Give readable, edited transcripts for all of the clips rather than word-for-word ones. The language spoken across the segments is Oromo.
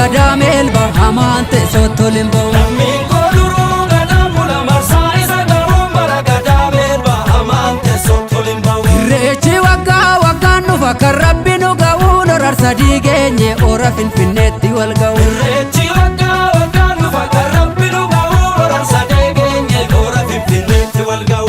gadamel ba amante sotolimbo Lammi koduru gadamula marsai sagaru bara gadamel ba amante sotolimbo Irreechi waggaa waggaan dhufa kan rabbi nu ga'uun orarsa diigeenye ora finfinneetti wal ga'u Irreechi waggaa waggaan dhufa kan rabbi nu ga'uun orarsa diigeenye ora finfinneetti wal ga'u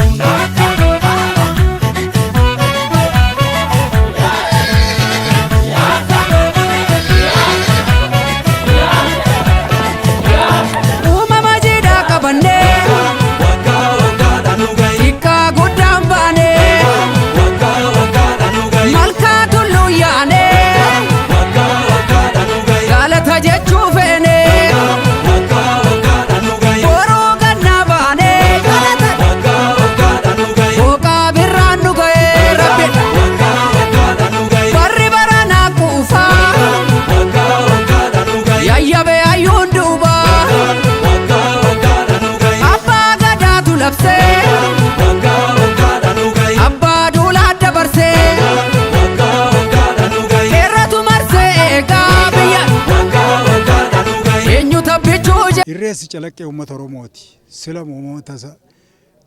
Irreessi calaqqee uummata Oromooti. Sila uummata isaa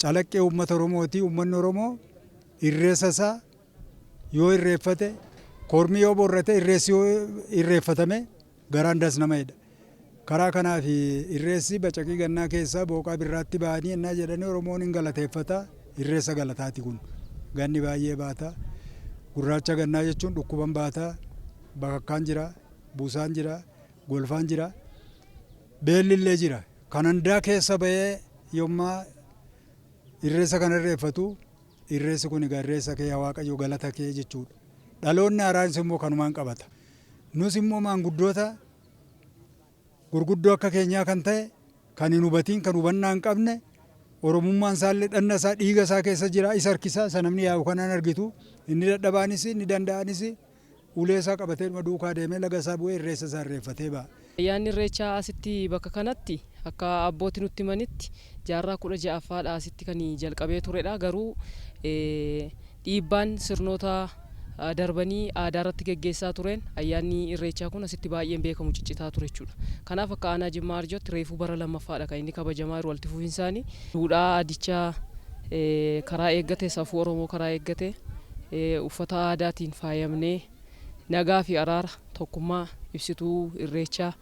calaqqee uummata Oromooti. Uummanni Oromoo irreessa isaa yoo irreeffate kormi yoo borrate irreessi yoo irreeffatame garaan das nama jedha. Karaa kanaaf irreessi bacaqii gannaa keessaa booqaa birraatti ba'anii ennaa jedhanii Oromoon hin galateeffata. Irreessa galataati kun ganni baay'ee baata. Gurraacha gannaa jechuun dhukkuban baata. Bakakkaan jira, buusaan jira, golfaan jira. Beellillee jira. Kan hundaa keessa ba'ee yommaa irreessa kana irreeffatu irreessi kun egaa irreessa kee Waaqayyo galata kee jechuudha. Dhaloonni haaraanis immoo kanumaan qabata. Nus immoo maanguddoota gurguddoo akka keenyaa kan ta'e kan hin hubatiin kan hubannaa hin qabne Oromummaan isaallee dhanna isaa dhiiga isaa keessa jira isa harkisaa isa namni yaa'u kanaan argitu inni dadhabaanis inni danda'anis ulee isaa qabatee duukaa deemee laga isaa bu'ee irreessa isaa irreeffatee ba'a. Ayyaanni Irreechaa asitti bakka kanatti akka abbootiin nutti himanitti jaarraa 16ffaadha asitti kan jalqabee turedha. Garuu dhiibbaan sirnoota darbanii aadaa irratti geggeessaa tureen ayyaanni Irreechaa kun asitti baay'een beekamu ciccitaa ture jechuudha. Kanaaf akka aanaa Jimmaa Arjootti reefuu bara lammaffaadha kan inni kabajamaa jiru walitti fufiinsaanii. Duudhaa adichaa karaa eeggate safuu Oromoo karaa eeggate uffata aadaatiin faayamnee nagaa fi araara tokkummaa ibsituu Irreechaa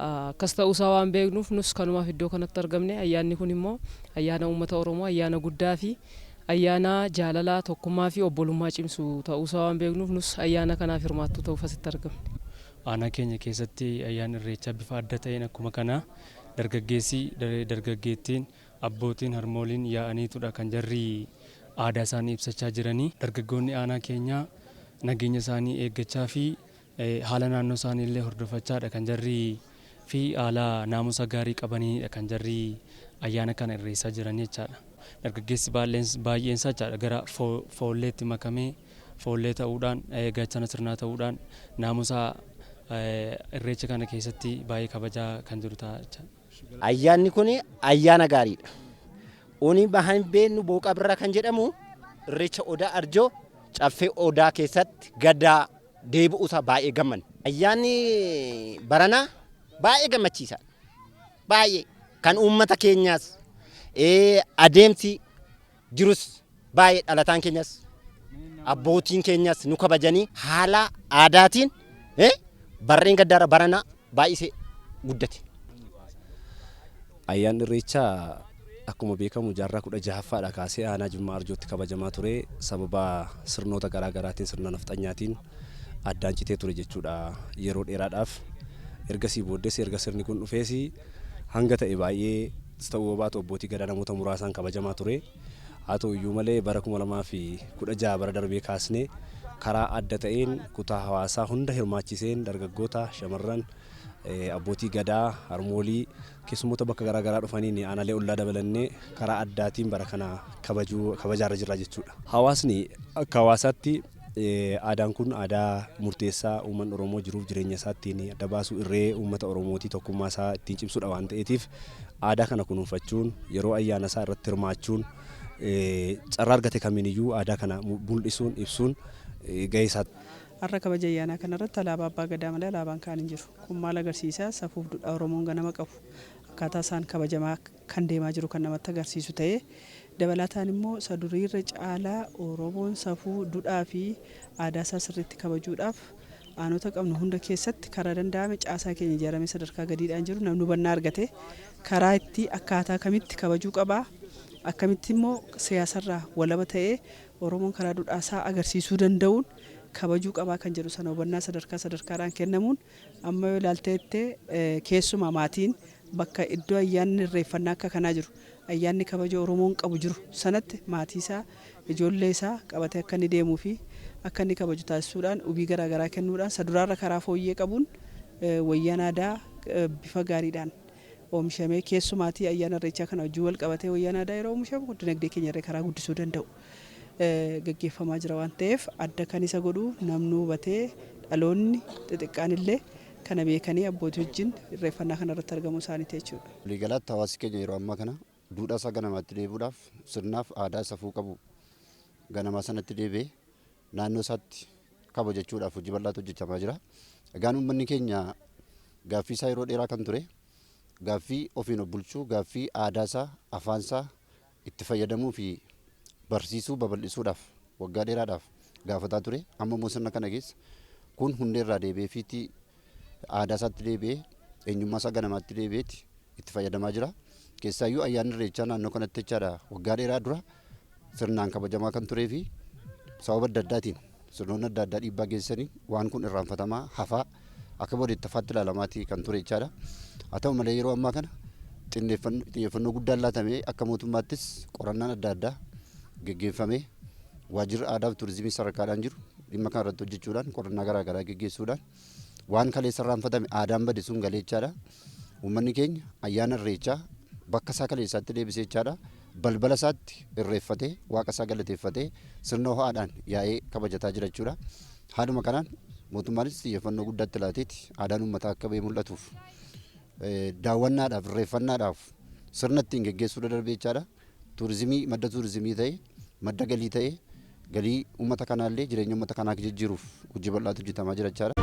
akkas ta'uusaa waan beeknuuf nus kanumaaf iddoo kanatti argamne. Ayyaanni kun immoo ayyaana uummata Oromoo ayyaana guddaa fi ayyaana jaalalaa tokkummaa fi obbolummaa cimsu ta'uusaa waan beeknuuf nus ayyaana kanaaf hirmaattuu ta'uuf asitti argamne. Aanaa keenya keessatti ayyaanni Irreechaa bifa adda ta'een akkuma kana dargaggeessi dargaggeettiin abbootiin harmooliin yaa'aniitudha kan jarri aadaa isaanii ibsachaa jiranii. Dargaggoonni aanaa keenyaa nageenya isaanii eeggachaa fi haala naannoo isaanii illee hordofachaadha kan jarri fi haala naamusa gaarii qabaniidha kan jarri ayyaana kana irreessaa jiranii jechaadha. Dargaggeessi baay'een isaa jechaadha gara foolleetti makamee foollee ta'uudhaan gachana sirnaa ta'uudhaan naamusa irreecha kana keessatti baay'ee kabajaa kan jiru ta'a jechaadha. Ayyaanni kun ayyaana gaariidha. Uni bahan beennu booqaa birraa kan jedhamu irreecha Odaa Arjoo caffee Odaa keessatti gadaa deebi'uusaa baay'ee gammanne. Ayyaanni baranaa baay'ee gammachiisa. Baay'ee kan uummata keenyaas adeemsi jirus baay'ee dhalataan keenyas abbootiin keenyas nu kabajanii haala aadaatiin barreen gaddaara baranaa baay'isee guddate. Ayyaanni Irreechaa akkuma beekamu jaarraa 16ffaadha kaasee aanaa Jimmaa Arjootti kabajamaa ture. Sababa sirnoota garaa garaatiin sirna nafxanyaatiin addaan citee ture jechuudha yeroo dheeraadhaaf. Ergasii booddees erga sirni kun dhufees hanga ta'e baay'ee ta'uu baatu abbootii gadaa namoota muraasaan kabajamaa ture. Haa ta'u iyyuu malee bara 2016 bara darbee kaasnee karaa adda ta'een kutaa hawaasaa hunda hirmaachiseen dargaggoota shamarran abbootii gadaa harmoolii keessummoota bakka garaa garaa dhufaniin aanaalee ollaa dabalannee karaa addaatiin bara kana kabajaarra jirra jechuudha. Hawaasni akka hawaasaatti aadaan kun aadaa murteessaa uummanni Oromoo jiruuf jireenya isaa ittiin adda baasuu irree uummata Oromootii tokkummaa isaa ittiin cimsuudha waan ta'eetiif aadaa kana kunuunfachuun yeroo ayyaana isaa irratti hirmaachuun carraa argate kamiiniyyuu aadaa kana mul'isuun ibsuun gahee isaati. Har'a kabaja ayyaanaa kanarratti alaabaa abbaa gadaa malee alaabaan kaan hin jiru. Kun maal agarsiisa? Safuuf duudhaa Oromoon ganama qabu. Akkaataa isaan kabajamaa kan deemaa jiru kan namatti agarsiisu ta'ee dabalataan immoo isa duriirra caalaa Oromoon safuu duudhaa fi aadaa isaa sirriitti kabajuudhaaf aanota qabnu hunda keessatti karaa danda'ame caasaa keenya ijaaramee sadarkaa gadiidhaan jiru namni hubannaa argate karaa itti akkaataa kamitti kabajuu qabaa akkamitti immoo siyaasarraa walaba ta'ee Oromoon karaa duudhaa isaa agarsiisuu danda'uun kabajuu qabaa kan jedhu sana hubannaa sadarkaadhaan kennamuun amma yoo ilaalteettee keessumaa maatiin bakka iddoo ayyaanni irreeffannaa akka kanaa jiru ayyaanni kabaja Oromoon qabu jiru sanatti maatii isaa ijoollee isaa qabatee akka inni deemuu fi akka inni kabaju taasisuudhaan ubii garaagaraa kennuudhaan saduraarra karaa fooyyee qabuun wayyaan aadaa bifa gaariidhaan oomishamee keessumaatii ayyaana irreechaa kana wajjin wal qabatee wayyaan aadaa yeroo oomishamu dinagdee keenya irra karaa guddisuu danda'u gaggeeffamaa jira waan ta'eef adda kan isa godhu namni hubatee dhaloonni xixiqqaan illee kana beekanii abbootii wajjin irreeffannaa kana irratti argamuu isaaniiti jechuudha. Waliigalaatti hawaasi keenya yeroo ammaa kana duudhaa isaa ganamaatti deebi'uudhaaf sirnaaf aadaa safuu qabu ganamaa sanatti deebi'ee naannoo isaatti kabajachuudhaaf hojii bal'aatu hojjetamaa jira. Egaan uummanni keenya gaaffii isaa yeroo dheeraa kan ture gaaffii ofiin of bulchuu gaaffii aadaa isaa afaan isaa itti fayyadamuu fi barsiisuu babal'isuudhaaf waggaa dheeraadhaaf gaafataa ture. Amma immoo sirna kana keessa kun hundeerraa deebi'ee fiitii aadaa isaatti deebi'ee eenyummaa isaa ganamaatti deebi'eetti itti fayyadamaa jira. Keessaayyuu ayyaanni irreechaa naannoo kanatti jechaadha waggaa dheeraa dura sirnaan kabajamaa kan turee fi sababa adda addaatiin sirnoonni adda addaa dhiibbaa geessanii waan kun irraanfatamaa hafaa akka booddeetti afaatti ilaalamaatii kan ture jechaadha. Haa ta'u malee yeroo ammaa kana xiyyeeffannoo guddaan laatamee akka mootummaattis qorannaan adda addaa geggeeffamee waajjirri aadaa fi turizimii sadarkaadhaan jiru dhimma kana irratti hojjechuudhaan qorannaa garaagaraa geggeessuudhaan waan kaleessa irraanfatame aadaan bade sun galee jechaadha. Uummanni keenya ayyaana irreechaa bakka isaa kaleessaatti deebisee jechaadha. Balbala isaatti irreeffatee waaqa isaa galateeffatee sirna ho'aadhaan yaa'ee kabajataa jira jechuudha. Haaluma kanaan mootummaanis xiyyeeffannoo guddaatti laateeti aadaan uummataa akka ba'ee mul'atuuf daawwannaadhaaf irreeffannaadhaaf sirna ittiin geggeessuu darbee jechaadha. Turizimii madda turizimii ta'ee madda galii ta'ee galii uummata kanaallee jireenya uummata kanaa jijjiiruuf hojii bal'aatu hojjetamaa jira jechaadha.